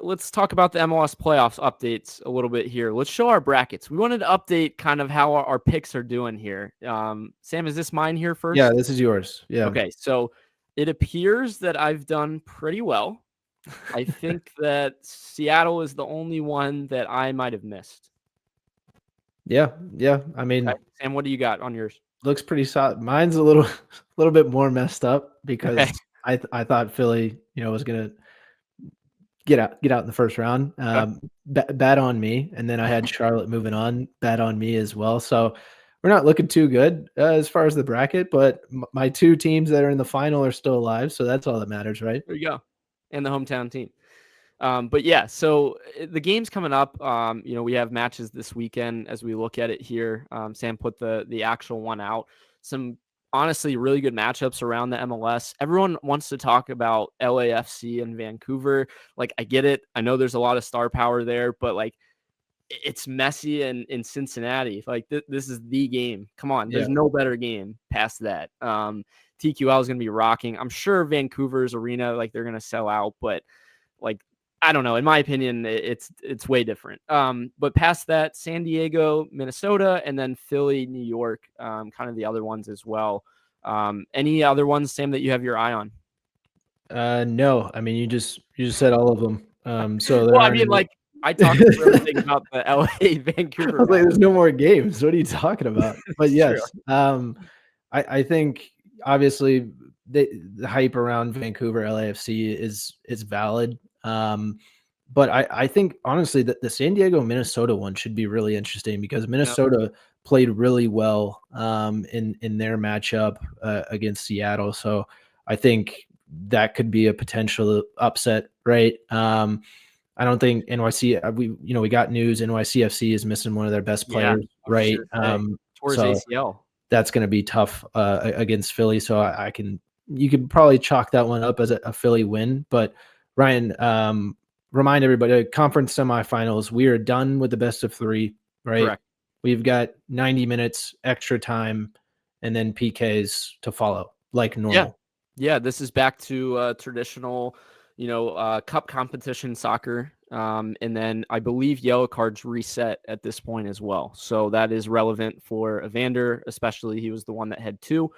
let's talk about the MLS playoffs updates a little bit here. Let's show our brackets. We wanted to update kind of how our picks are doing here. Sam, is this mine here first? Yeah, this is yours. Yeah. Okay, so it appears that I've done pretty well. I think that Seattle is the only one that I might have missed. Yeah. I mean, Okay. Sam, what do you got on yours? looks pretty solid. Mine's a little bit more messed up because Okay. I thought Philly, was gonna get out in the first round. Bad on me, and then I had Charlotte moving on. Bad on me as well. So we're not looking too good as far as the bracket, but my two teams that are in the final are still alive, so that's all that matters, right? There you go. And the hometown team. But yeah, so the game's coming up. We have matches this weekend as we look at it here. Sam put the actual one out. Some honestly really good matchups around the MLS. Everyone wants to talk about LAFC and Vancouver. Like, I get it. I know there's a lot of star power there, but like, it's Messi and in Cincinnati. Like, this is the game. Come on, there's no better game past that. TQL is going to be rocking. I'm sure Vancouver's arena, like, they're going to sell out, but like, I don't know. In my opinion, it's way different. But past that, San Diego, Minnesota, and then Philly, New York, kind of the other ones as well. Any other ones, Sam, that you have your eye on? No, I mean, you just said all of them. So well, I mean, like, I talked for everything about the LA Vancouver. I was like, there's no more games. What are you talking about? But yes, I think obviously the hype around Vancouver LAFC is valid. But I think honestly that the San Diego Minnesota one should be really interesting because Minnesota played really well in their matchup against Seattle. So I think that could be a potential upset, right? I don't think we got news NYCFC is missing one of their best players, right? Towards so ACL. That's going to be tough against Philly. So you could probably chalk that one up as a Philly win. But Ryan, remind everybody, conference semifinals, we are done with the best of three, right? Correct. We've got 90 minutes extra time and then PKs to follow like normal. Yeah, this is back to traditional, cup competition soccer. And then I believe yellow cards reset at this point as well. So that is relevant for Evander, especially. He was the one that had two.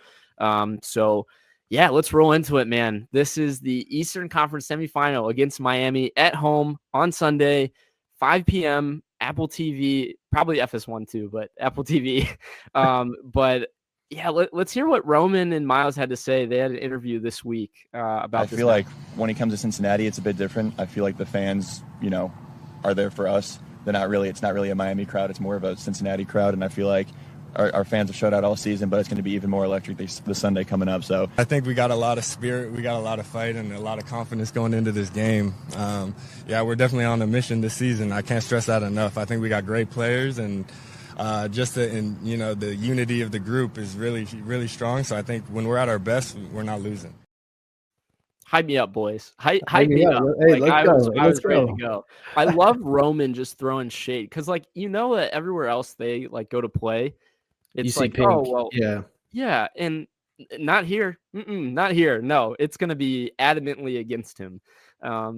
So yeah, let's roll into it, man. This is the Eastern Conference Semifinal against Miami at home on Sunday, 5 p.m. Apple TV, probably FS1 too, but Apple TV. But yeah, let's hear what Roman and Miles had to say. They had an interview this week about this. I feel like when it comes to Cincinnati, it's a bit different. I feel like the fans, are there for us. It's not really a Miami crowd. It's more of a Cincinnati crowd. And I feel like our fans have showed out all season, but it's going to be even more electric this Sunday coming up. So I think we got a lot of spirit, we got a lot of fight, and a lot of confidence going into this game. We're definitely on a mission this season. I can't stress that enough. I think we got great players, and the unity of the group is really, really strong. So I think when we're at our best, we're not losing. Hype me up, boys. Hype me up. Hey, I was ready to go. I love Roman just throwing shade because, that everywhere else they go to play, it's like, pink. Oh well, yeah, and not here. Not here. No, it's gonna be adamantly against him.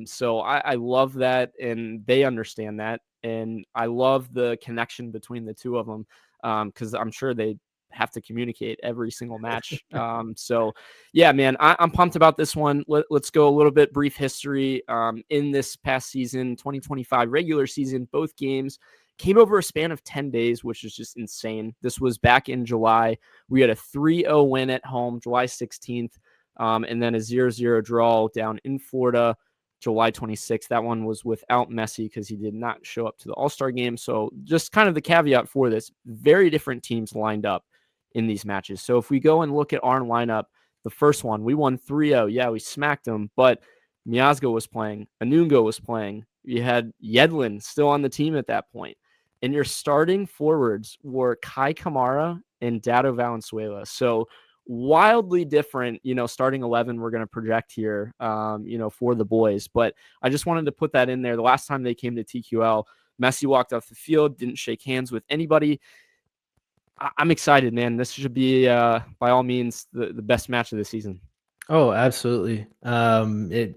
So I love that, and they understand that, and I love the connection between the two of them because I'm sure they have to communicate every single match. So yeah, man, I'm pumped about this one. Let's go a little bit brief history. In this past season, 2025 regular season, both games came over a span of 10 days, which is just insane. This was back in July. We had a 3-0 win at home, July 16th, and then a 0-0 draw down in Florida, July 26th. That one was without Messi because he did not show up to the All-Star game. So just kind of the caveat for this, very different teams lined up in these matches. So if we go and look at our lineup, the first one, we won 3-0. Yeah, we smacked them, but Miazga was playing. Anungo was playing. You had Yedlin still on the team at that point. And your starting forwards were Kai Kamara and Dado Valenzuela. So wildly different, starting 11 we're going to project here, for the boys. But I just wanted to put that in there. The last time they came to TQL, Messi walked off the field, didn't shake hands with anybody. I'm excited, man. This should be, by all means, the best match of the season. Oh, absolutely. The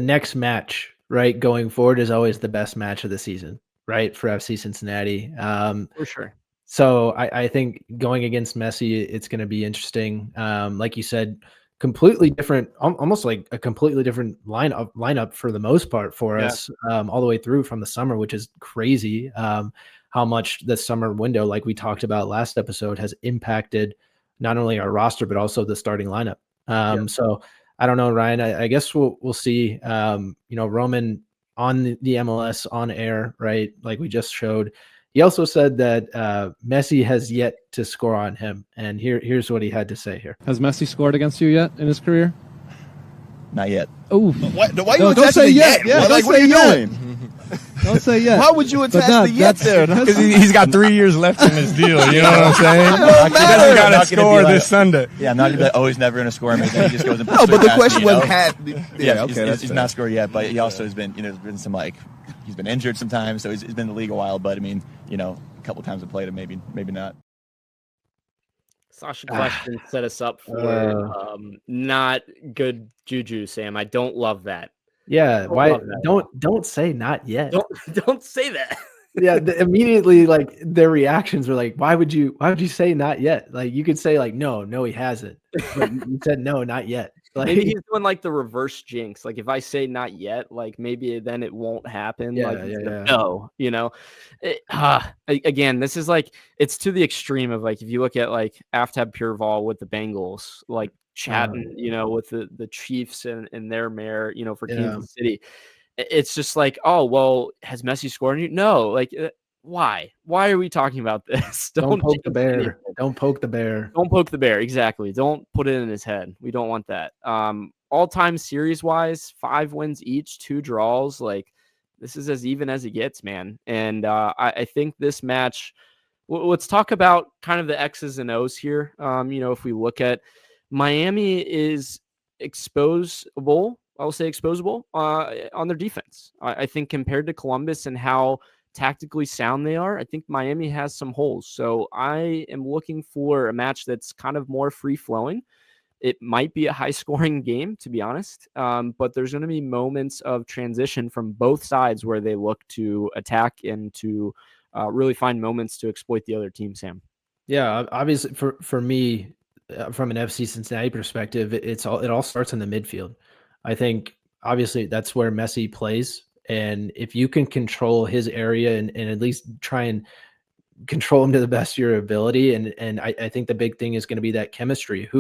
next match right, going forward is always the best match of the season, right, for FC Cincinnati. For sure. So I think going against Messi, it's going to be interesting. Like you said, completely different, almost like a completely different lineup for the most part for us, all the way through from the summer, which is crazy. How much the summer window, like we talked about last episode, has impacted not only our roster but also the starting lineup. So I don't know, Ryan. I guess we'll see. Roman on the MLS on air, right? Like we just showed. He also said that Messi has yet to score on him, and here's what he had to say here. Has Messi scored against you yet in his career? Not yet. Oh, why no, don't say yet. Yeah, what are you doing? Don't say yet. Why would you attach the yet there? Because he's got 3 years left in his deal. You know what I'm saying? It don't He doesn't got matter. to score this Sunday. Yeah, I'm not going to be like, oh, he's never going to score him. He just goes and puts No, but it the past question me, was, he's not scored yet, but he also has been, there's been some he's been injured sometimes, so he's been in the league a while. But I mean, a couple times I played him, maybe not. Sasha question set us up for not good juju, Sam. I don't love that. Yeah, why don't say not yet. Don't say that. Yeah, immediately like their reactions were like, why would you say not yet? Like you could say like no he hasn't. But you said no, not yet. Like, maybe he's doing like the reverse jinx. Like if I say not yet, like maybe then it won't happen. No, again, this is like it's to the extreme of like if you look at like Aftab Pureval with the Bengals, like chatting, with the Chiefs and their mayor, for Kansas City. It's just like, oh well, has Messi scored? No, like why? Why are we talking about this? Don't poke the bear. Don't poke the bear. Don't poke the bear. Exactly. Don't put it in his head. We don't want that. All-time series-wise, 5 wins each, 2 draws. Like this is as even as it gets, man. And I think this match. Let's talk about kind of the X's and O's here. If we look at Miami is exposable. I'll say exposable on their defense. I think compared to Columbus and how tactically sound they are, I think Miami has some holes. So I am looking for a match that's kind of more free-flowing. It might be a high-scoring game, to be honest, but there's going to be moments of transition from both sides where they look to attack and to really find moments to exploit the other team, Sam. Yeah, obviously for me, from an FC Cincinnati perspective, it all starts in the midfield. I think obviously that's where Messi plays. And if you can control his area and at least try and control him to the best of your ability, and I think the big thing is going to be that chemistry.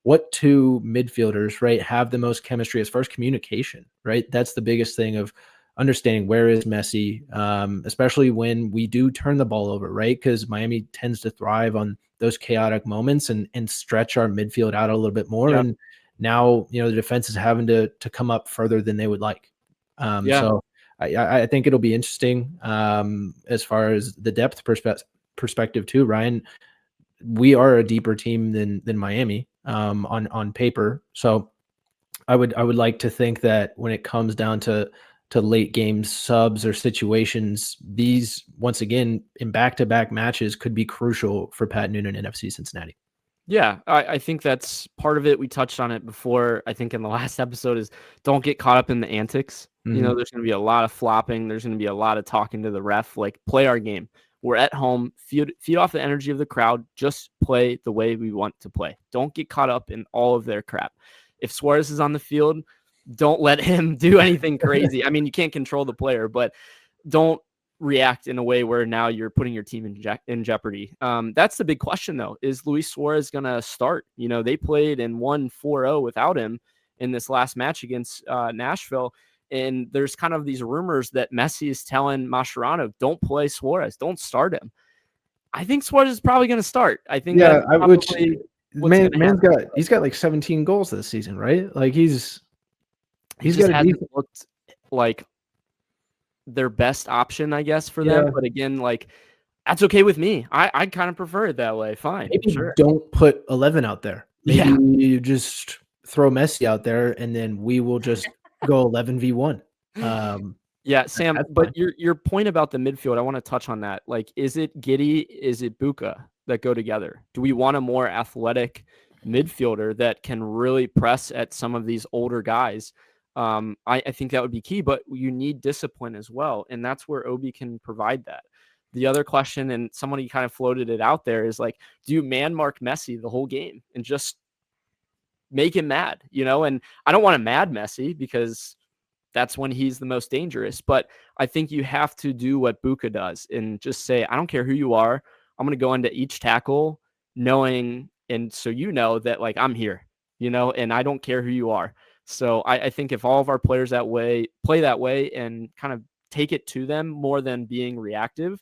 What two midfielders, right, have the most chemistry as far as communication, right? That's the biggest thing of understanding where is Messi, especially when we do turn the ball over, right? Because Miami tends to thrive on those chaotic moments and stretch our midfield out a little bit more. Yep. And now, the defense is having to come up further than they would like. So I think it'll be interesting as far as the depth perspective too, Ryan. We are a deeper team than Miami on paper. So I would like to think that when it comes down to late game subs or situations, these once again in back-to-back matches could be crucial for Pat Noonan and FC Cincinnati. Yeah, I think that's part of it. We touched on it before, I think in the last episode, is don't get caught up in the antics. Mm-hmm. There's going to be a lot of flopping. There's going to be a lot of talking to the ref. Like, play our game. We're at home. Feed off the energy of the crowd. Just play the way we want to play. Don't get caught up in all of their crap. If Suarez is on the field, don't let him do anything crazy. I mean, you can't control the player, but don't react in a way where now you're putting your team in jeopardy. That's the big question, though. Is Luis Suarez going to start? They played and won 4-0 without him in this last match against Nashville. And there's kind of these rumors that Messi is telling Mascherano, don't play Suarez, don't start him. I think Suarez is probably going to start. I think he's got like 17 goals this season, right? Like he's got looked like their best option, I guess, for them. But again, like that's okay with me. I kind of prefer it that way. Fine. Maybe don't put 11 out there. Maybe you just throw Messi out there and then we will just go 11v1. Sam, but your point about the midfield, I want to touch on that. Like, is it Giddey? Is it Buka that go together? Do we want a more athletic midfielder that can really press at some of these older guys? I think that would be key, but you need discipline as well. And that's where Obi can provide that. The other question, and somebody kind of floated it out there, is like, do you man mark Messi the whole game and just make him mad, And I don't want to mad Messi because that's when he's the most dangerous. But I think you have to do what Buka does and just say, I don't care who you are. I'm going to go into each tackle knowing, and so that like I'm here, and I don't care who you are. So I think if all of our players play that way and kind of take it to them more than being reactive,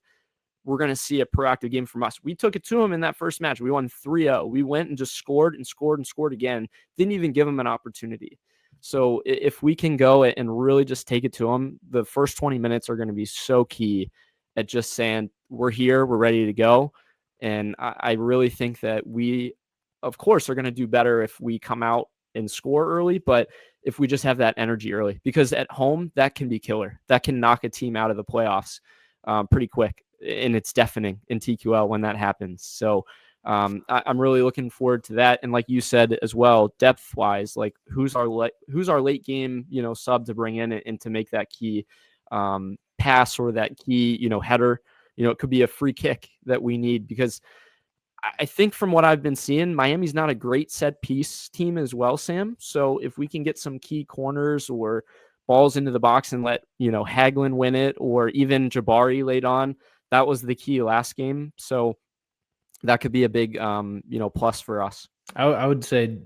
we're going to see a proactive game from us. We took it to them in that first match. We won 3-0. We went and just scored and scored and scored again. Didn't even give them an opportunity. So if we can go and really just take it to them, the first 20 minutes are going to be so key at just saying, we're here, we're ready to go. And I really think that we, of course, are going to do better if we come out and score early, but if we just have that energy early, because at home, that can be killer. That can knock a team out of the playoffs pretty quick. And it's deafening in TQL when that happens. So I'm really looking forward to that. And like you said as well, depth wise, like who's our late game, sub to bring in and to make that key pass or that key, header. It could be a free kick that we need, because I think from what I've been seeing, Miami's not a great set piece team as well, Sam. So if we can get some key corners or balls into the box and let, Hagelin win it, or even Jabari late on, that was the key last game. So that could be a big, plus for us. I would say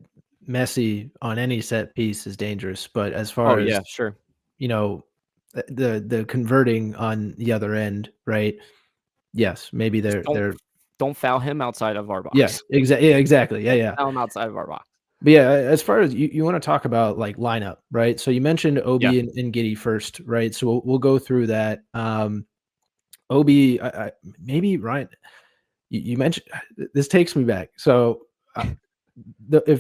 Messi on any set piece is dangerous, but as far as, sure. The converting on the other end, right? Yes, maybe don't foul him outside of our box. Yes, exactly. Yeah. Foul him outside of our box. But yeah, as far as you want to talk about like lineup, right? So you mentioned Obi and Giddey first, right? So we'll go through that. Obi, maybe Ryan, you mentioned, this takes me back. So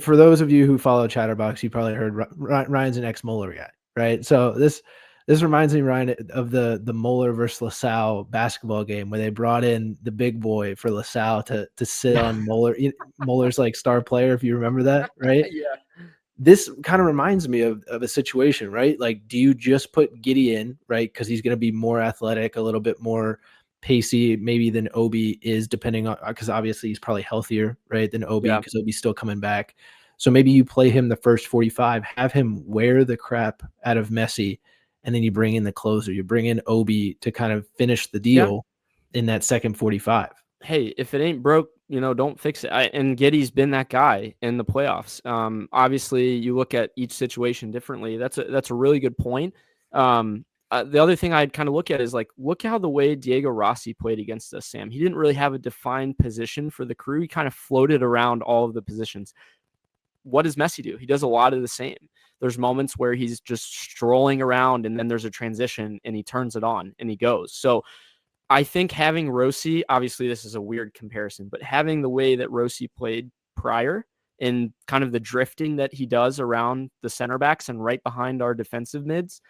for those of you who follow Chatterbox, you probably heard Ryan's an ex-Moeller guy, right? So this reminds me, Ryan, of the Moeller versus LaSalle basketball game where they brought in the big boy for LaSalle to sit on Moeller. Moeller's like star player, if you remember that, right? Yeah. This kind of reminds me of a situation, right? Like, do you just put Giddey in, right? Because he's going to be more athletic, a little bit more pacey maybe than Obi is, depending on, because obviously he's probably healthier, right, than Obi, because Obi's still coming back. So maybe you play him the first 45, have him wear the crap out of Messi, and then you bring in the closer. You bring in Obi to kind of finish the deal in that second 45. Hey, if it ain't broke, don't fix it. And Giddey's been that guy in the playoffs. Obviously, you look at each situation differently. That's a really good point. The other thing I'd kind of look at is like, look how the way Diego Rossi played against us, Sam. He didn't really have a defined position for the crew. He kind of floated around all of the positions. What does Messi do? He does a lot of the same. There's moments where he's just strolling around, and then there's a transition and he turns it on and he goes. So I think having Rossi, obviously this is a weird comparison, but having the way that Rossi played prior and kind of the drifting that he does around the center backs and right behind our defensive mids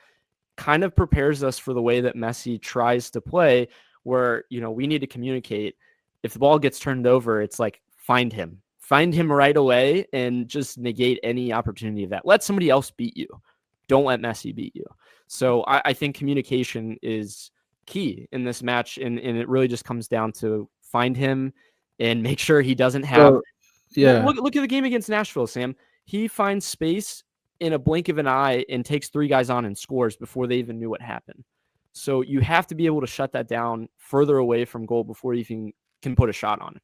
kind of prepares us for the way that Messi tries to play, where, we need to communicate. If the ball gets turned over, it's like, find him right away and just negate any opportunity of that. Let somebody else beat you. Don't let Messi beat you. So I think communication is key in this match. And it really just comes down to find him and make sure he doesn't have, look at the game against Nashville, Sam. He finds space in a blink of an eye and takes 3 guys on and scores before they even knew what happened. So you have to be able to shut that down further away from goal before you can put a shot on it.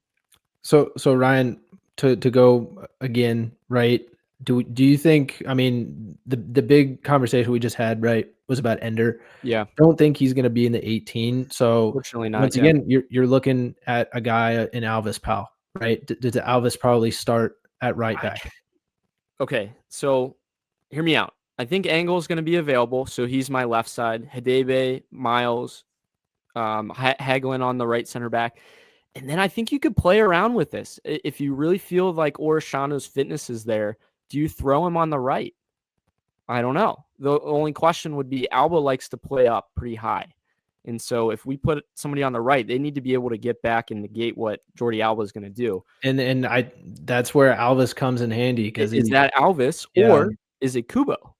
So Ryan, to go again, right? Do you think, I mean, the big conversation we just had, right, was about Ender. Yeah. Don't think he's going to be in the 18. So fortunately not. Once again, you're looking at a guy in Alvis Powell, right? Does Alvis probably start at right back? Okay. So hear me out. I think Angle is going to be available. So he's my left side. Hadebe, Miles, Hagelin on the right center back. And then I think you could play around with this. If you really feel like Orishano's fitness is there, do you throw him on the right? I don't know. The only question would be Alba likes to play up pretty high. And so if we put somebody on the right, they need to be able to get back and negate what Jordi Alba is going to do. And that's where Alvis comes in handy. Is that Alvis or is it Kubo?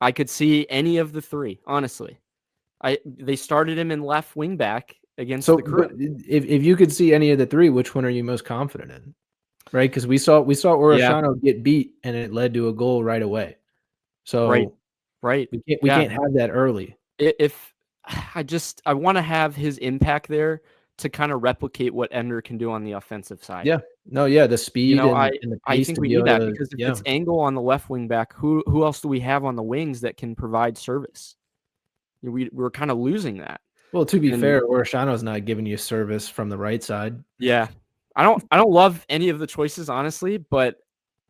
I could see any of the three, honestly. They started him in left wing back against the Crew. But if you could see any of the three, which one are you most confident in? Right? Because we saw Orishano get beat and it led to a goal right away. So right. we can't have that early. If I want to have his impact there to kind of replicate what Ender can do on the offensive side. Yeah. No, yeah, the speed and the pace. I think we need that because if it's Angle on the left wing back, who else do we have on the wings that can provide service? We're kind of losing that. Well, to be fair, Orishano's not giving you service from the right side. Yeah. I don't love any of the choices, honestly, but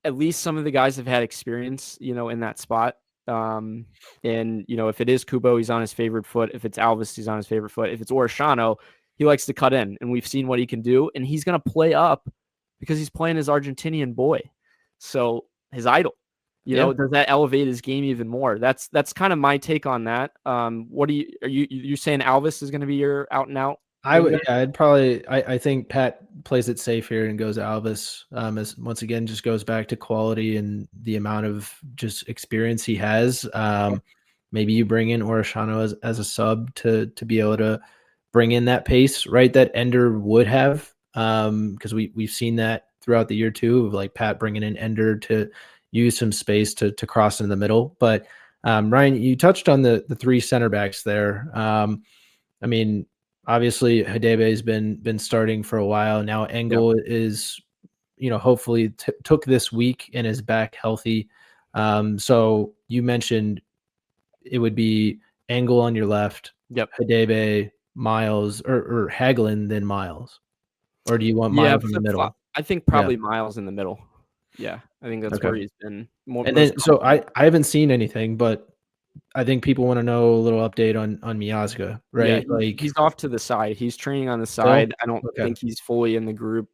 at least some of the guys have had experience, in that spot. And if it is Kubo, he's on his favorite foot. If it's Alves, he's on his favorite foot. If it's Orishano, he likes to cut in, and we've seen what he can do. And he's going to play up because he's playing his Argentinian boy. So his idol, does that elevate his game even more? That's kind of my take on that. What are you saying Alves is going to be your out and out? I think Pat plays it safe here and goes Alves. As once again, just goes back to quality and the amount of just experience he has. Maybe you bring in Orishano as a sub to be able to bring in that pace, right? That Ender would have, because we've seen that throughout the year too, of like Pat bringing in Ender to use some space to cross in the middle. But Ryan, you touched on the three center backs there. I mean, obviously Hadebe has been starting for a while now. Engel is, hopefully took this week and is back healthy. So you mentioned it would be Engel on your left, Hadebe, Miles, or Hagelin, then Miles, or do you want Miles in the middle? I think probably Miles in the middle. Yeah, I think that's where he's been more. And then, so I haven't seen anything, but I think people want to know a little update on Miazga, right? Yeah, he's off to the side. He's training on the side. I don't think he's fully in the group.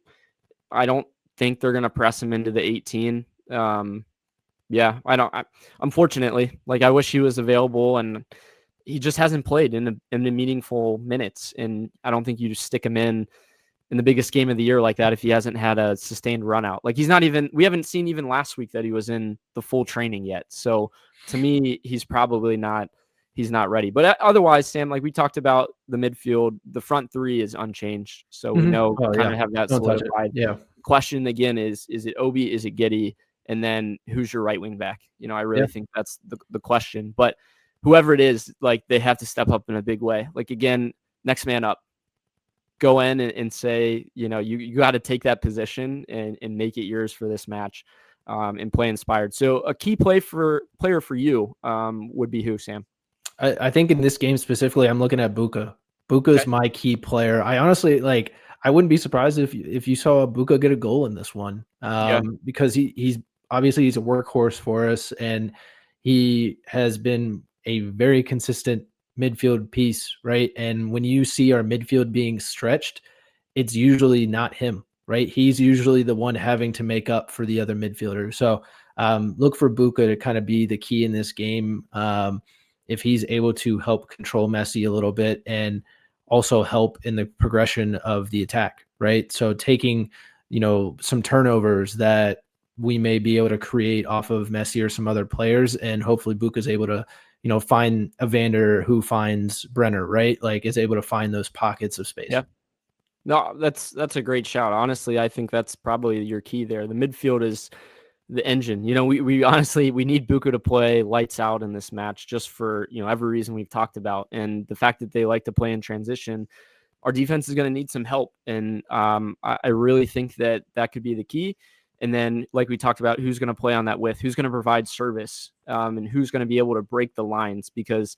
I don't think they're gonna press him into the 18. Unfortunately, I wish he was available, and he just hasn't played in the meaningful minutes. And I don't think you just stick him in the biggest game of the year like that if he hasn't had a sustained run out. We haven't seen even last week that he was in the full training yet. So to me, he's probably not ready. But otherwise, Sam, we talked about the midfield, the front three is unchanged. So we know have that solidified. Yeah. Question again is it Obi, is it Giddey? And then who's your right wing back? I really think that's the question. But whoever it is, they have to step up in a big way. Again, next man up. Go in and say, you got to take that position and make it yours for this match, and play inspired. So a key player for you would be who, Sam? I think in this game specifically, I'm looking at Buka. Buka is my key player. I honestly I wouldn't be surprised if you saw Buka get a goal in this one, because he's obviously a workhorse for us, and he has been a very consistent midfield piece, right? And when you see our midfield being stretched, it's usually not him, right? He's usually the one having to make up for the other midfielder. So look for Buka to kind of be the key in this game. If he's able to help control Messi a little bit and also help in the progression of the attack, right? So taking, some turnovers that we may be able to create off of Messi or some other players, and hopefully Buka's able to find Evander who finds Brenner, right? is able to find those pockets of space. Yeah. No, that's a great shout. Honestly, I think that's probably your key there. The midfield is the engine. We honestly, we need Buka to play lights out in this match, just for, every reason we've talked about. And the fact that they like to play in transition, our defense is going to need some help. And I really think that could be the key. And then, like we talked about, who's going to play on that width, who's going to provide service, and who's going to be able to break the lines, because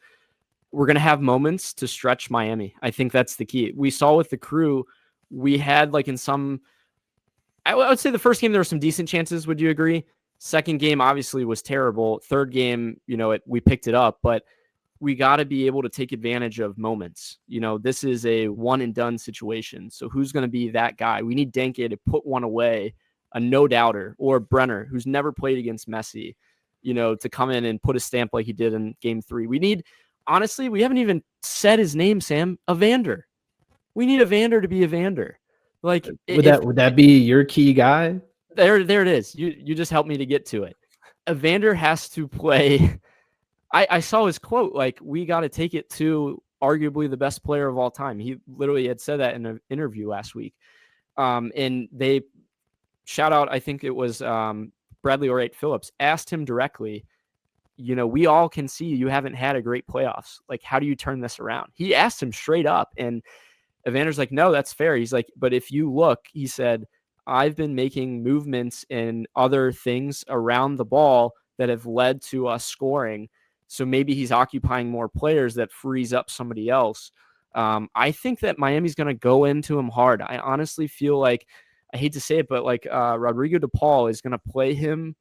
we're going to have moments to stretch Miami. I think that's the key. We saw with the Crew, we had in some, I would say the first game, there were some decent chances. Would you agree? Second game obviously was terrible. Third game, we picked it up, but we got to be able to take advantage of moments. This is a one and done situation. So who's going to be that guy? We need Denke to put one away, a no doubter, or Brenner, who's never played against Messi, to come in and put a stamp like he did in game 3. We need, honestly, we haven't even said his name, Sam, Evander. We need Evander to be Evander. Would that be your key guy? There it is. You just helped me to get to it. Evander has to play I saw his quote, like, we got to take it to arguably the best player of all time. He literally had said that in an interview last week. And they shout out, I think it was Bradley Wright Phillips, asked him directly, we all can see you haven't had a great playoffs. Like, how do you turn this around? He asked him straight up, and Evander's like, no, that's fair. He's like, but if you look, he said, I've been making movements and other things around the ball that have led to us scoring. So maybe he's occupying more players that frees up somebody else. I think that Miami's going to go into him hard. I honestly feel like, I hate to say it, but like Rodrigo DePaul is going to play him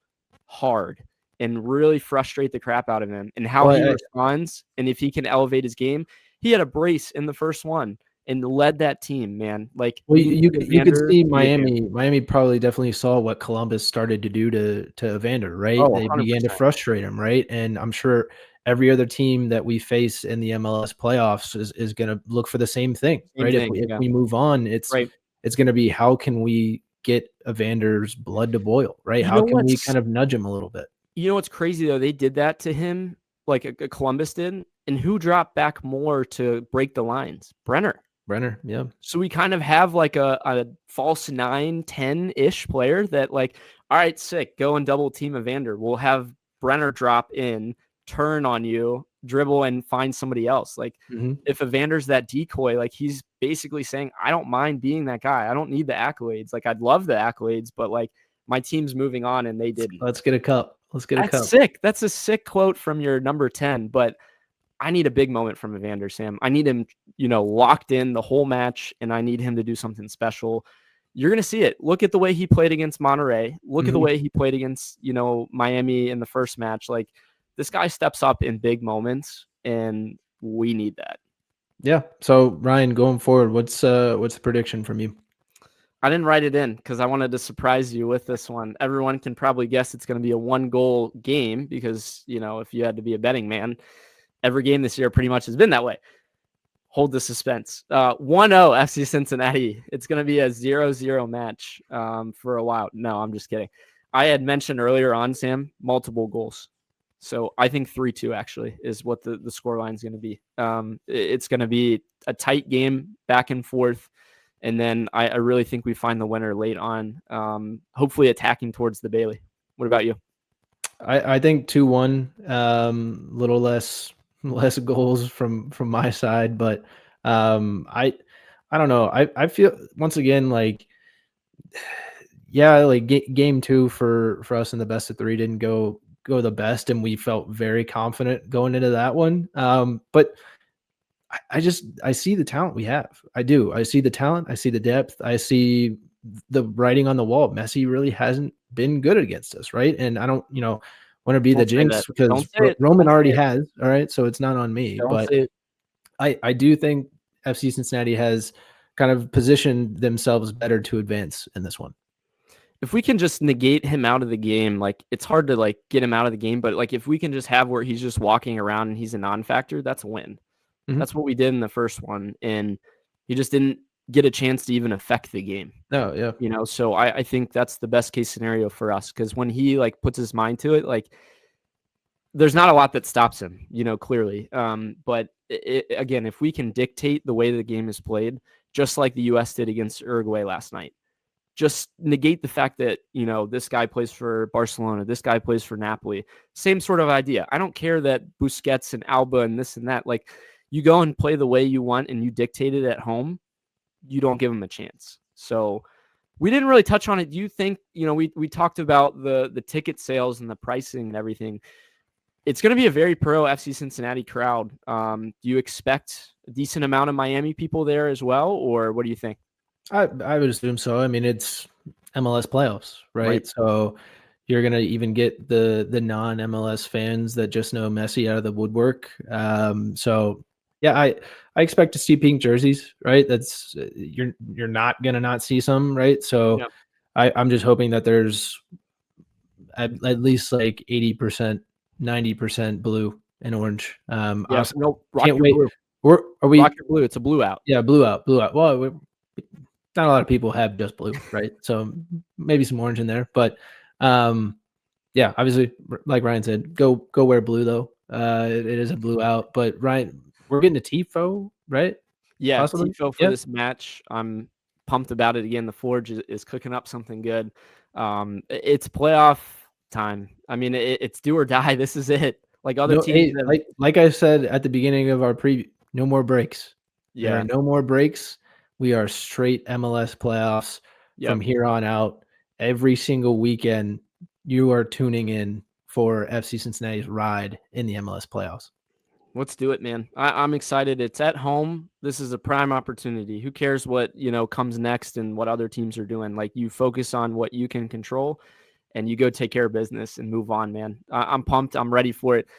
hard and really frustrate the crap out of him, and how he responds. And if he can elevate his game, he had a brace in the first one and led that team, man. Like, well, you could see Miami probably definitely saw what Columbus started to do to Evander, right? Oh, they began to frustrate him, right? And I'm sure every other team that we face in the MLS playoffs is going to look for the same thing, right? If we move on, it's going to be, how can we get Evander's blood to boil, right? How can we kind of nudge him a little bit? You know what's crazy, though? They did that to him, like Columbus did. And who dropped back more to break the lines? Brenner, yeah. So we kind of have like a false 9, 10-ish player that, like, all right, sick, go and double team Evander. We'll have Brenner drop in, turn on you, dribble, and find somebody else. Like, if Evander's that decoy, like, he's basically saying, I don't mind being that guy. I don't need the accolades. Like, I'd love the accolades, but like, my team's moving on and they didn't. Let's get a cup. That's sick. That's a sick quote from your number 10, but I need a big moment from Evander, Sam. I need him, locked in the whole match, and I need him to do something special. You're going to see it. Look at the way he played against Monterrey. Look at the way he played against, Miami in the first match. Like, this guy steps up in big moments, and we need that. Yeah. So, Ryan, going forward, what's the prediction from you? I didn't write it in because I wanted to surprise you with this one. Everyone can probably guess it's going to be a 1-goal game because, if you had to be a betting man, every game this year pretty much has been that way. Hold the suspense. 1-0 FC Cincinnati. It's going to be a 0-0 match for a while. No, I'm just kidding. I had mentioned earlier on, Sam, multiple goals. So I think 3-2 actually is what the scoreline is going to be. It's going to be a tight game, back and forth. And then I really think we find the winner late on, hopefully attacking towards the Bailey. What about you? I think 2-1, little less goals from my side, but I don't know. I feel, once again, like, yeah, like game 2 for us in the best of 3 didn't go the best, and we felt very confident going into that one. But I see the talent we have. I do. I see the talent. I see the depth. I see the writing on the wall. Messi really hasn't been good against us, right? And I don't, want to be the jinx because Roman already has. All right, so it's not on me. But I do think FC Cincinnati has kind of positioned themselves better to advance in this one. If we can just negate him out of the game, like, it's hard to like get him out of the game, but like, if we can just have where he's just walking around and he's a non-factor, that's a win. That's what we did in the first one, and he just didn't get a chance to even affect the game. Oh, yeah. So I think that's the best case scenario for us, because when he like puts his mind to it, like, there's not a lot that stops him, clearly. But again, if we can dictate the way the game is played, just like the U.S. did against Uruguay last night, just negate the fact that, this guy plays for Barcelona, this guy plays for Napoli, same sort of idea. I don't care that Busquets and Alba and this and that, like, you go and play the way you want and you dictate it at home, you don't give them a chance. So we didn't really touch on it. Do you think, we talked about the ticket sales and the pricing and everything. It's going to be a very pro FC Cincinnati crowd. Do you expect a decent amount of Miami people there as well, or what do you think? I would assume so. I mean, it's MLS playoffs, right? So you're going to even get the non-MLS fans that just know Messi out of the woodwork. So yeah, I expect to see pink jerseys, right? That's you're not going to not see some, right? So I'm just hoping that there's at least like 80%, 90% blue and orange. Rock can't your wait. blue. Are we rock your blue? It's a blue out. Yeah, blue out. Well, not a lot of people have just blue, right? So maybe some orange in there, but yeah, obviously, like Ryan said, go wear blue though. It is a blowout. But Ryan, we're getting a Tifo, right? Yeah, Possibly? Tifo for Yeah. this match. I'm pumped about it again. The Forge is cooking up something good. It's playoff time. I mean, it's do or die. This is it. Like other No, teams hey, have, like I said at the beginning of our preview, no more breaks. There yeah, are no more breaks. We are straight MLS playoffs yep. from here on out. Every single weekend, you are tuning in for FC Cincinnati's ride in the MLS playoffs. Let's do it, man. I'm excited. It's at home. This is a prime opportunity. Who cares what, comes next and what other teams are doing? Like, you focus on what you can control and you go take care of business and move on, man. I'm pumped. I'm ready for it.